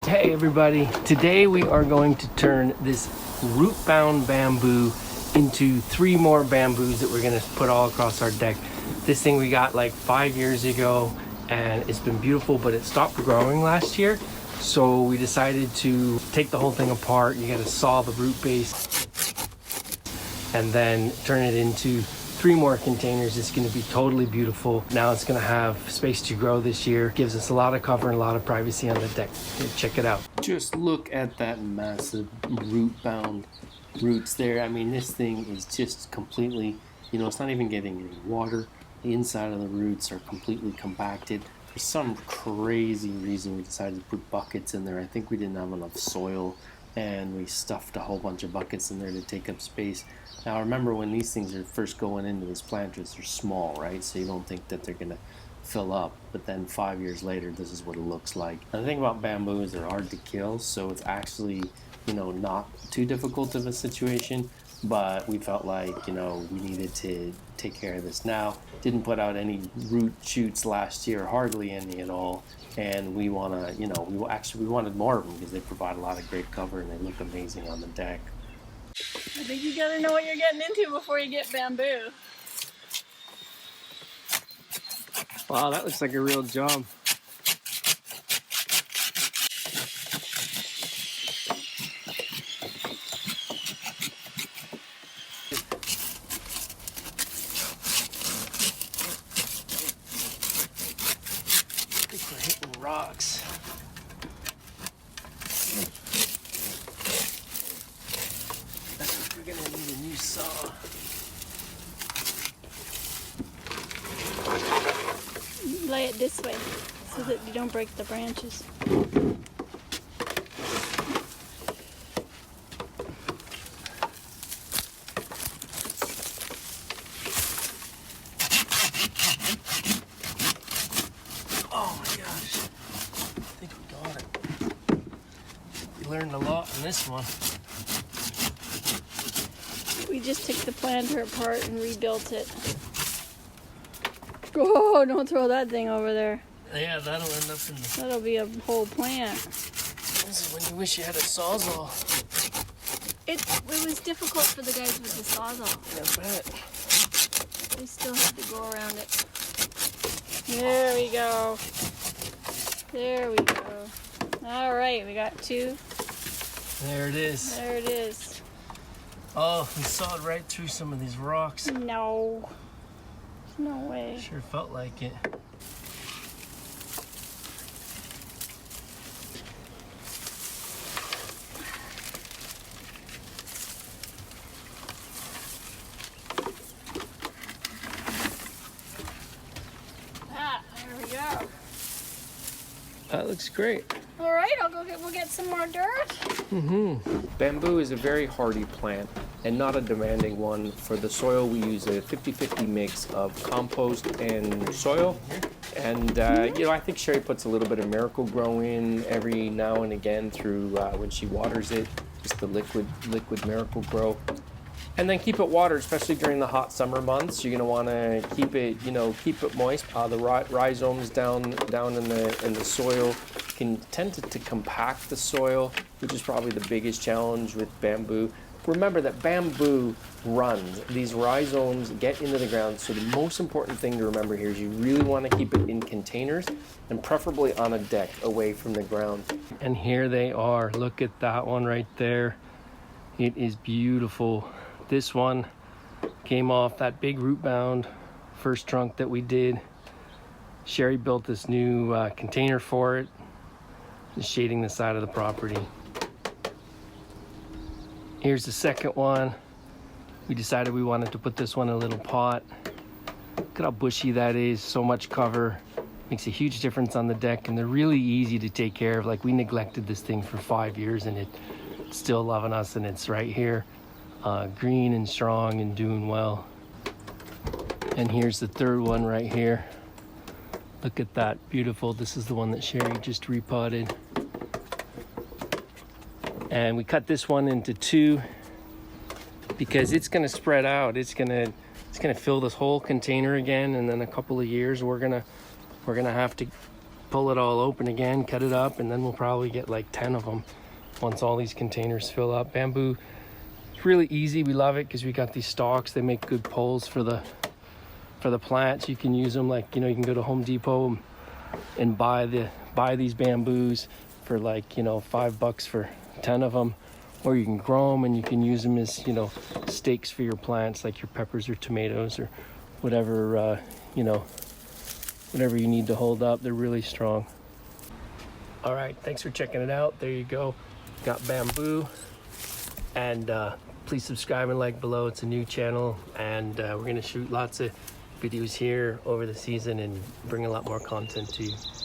Hey everybody, today we are going to turn this root-bound bamboo into 3 more bamboos that we're going to put all across our deck. This thing we got like 5 years ago and it's been beautiful, but it stopped growing last year. So we decided to take the whole thing apart. You got to saw the root base and then turn it into 3 more containers. It's going to be totally beautiful. Now it's going to have space to grow this year. Gives us a lot of cover and a lot of privacy on the deck. Here, check it out. Just look at that massive root-bound roots there. I mean, this thing is just completely, it's not even getting any water. The inside of the roots are completely compacted. For some crazy reason, we decided to put buckets in there. I think we didn't have enough soil, and we stuffed a whole bunch of buckets in there to take up space. Now remember, when these things are first going into this planters, they're small, right? So you don't think that they're gonna fill up, but then 5 years later, this is what it looks like. And the thing about bamboo is they're hard to kill, so it's actually, not too difficult of a situation, but we felt like, we needed to take care of this now. Didn't put out any root shoots last year, hardly any at all. And we wanna, we wanted more of them because they provide a lot of great cover and they look amazing on the deck. I think you gotta know what you're getting into before you get bamboo. Wow, that looks like a real job. I think we're hitting rocks. We're gonna need a new saw. Lay it this way so that you don't break the branches. Oh my gosh, I think we got it. We learned a lot in this one. We just took the planter apart and rebuilt it. Oh, don't throw that thing over there. Yeah, that'll end up in the... That'll be a whole plant. This is when you wish you had a sawzall. It was difficult for the guys with the sawzall. I bet. They still had to go around it. There we go. There we go. All right, we got 2. There it is. There it is. Oh, we sawed right through some of these rocks. No. No way. Sure felt like it. There we go. That looks great. All right, we'll get some more dirt. Bamboo is a very hardy plant and not a demanding one. For the soil, we use a 50-50 mix of compost and soil. And, I think Sherry puts a little bit of Miracle-Gro in every now and again through when she waters it, just the liquid Miracle-Gro. And then keep it watered, especially during the hot summer months. You're gonna wanna keep it, keep it moist. The rhizomes down in the soil can tend to compact the soil, which is probably the biggest challenge with bamboo. Remember that bamboo runs. These rhizomes get into the ground, so the most important thing to remember here is you really want to keep it in containers and preferably on a deck away from the ground. And here they are. Look at that one right there. It is beautiful. This one came off that big root bound first trunk that we did. Sherry built this new container for it, shading the side of the property. Here's the second one. We decided we wanted to put this one in a little pot. Look at how bushy that is, so much cover. Makes a huge difference on the deck, and they're really easy to take care of. Like, we neglected this thing for 5 years and it's still loving us, and it's right here, green and strong and doing well. And here's the third one right here. Look at that, beautiful. This is the one that Sherry just repotted. And we cut this one into 2 because it's gonna spread out. It's gonna fill this whole container again, and then a couple of years we're gonna have to pull it all open again, cut it up, and then we'll probably get like 10 of them once all these containers fill up. Bamboo, it's really easy. We love it because we got these stalks. They make good poles for the plants. You can use them like, you know, you can go to Home Depot and buy these bamboos for like, you know, $5 for 10 of them, or you can grow them and you can use them as, you know, stakes for your plants, like your peppers or tomatoes or whatever, you know, whatever you need to hold up. They're really strong. All right, thanks for checking it out. There you go, got bamboo. And please subscribe and like below. It's a new channel, and we're gonna shoot lots of videos here over the season and bring a lot more content to you.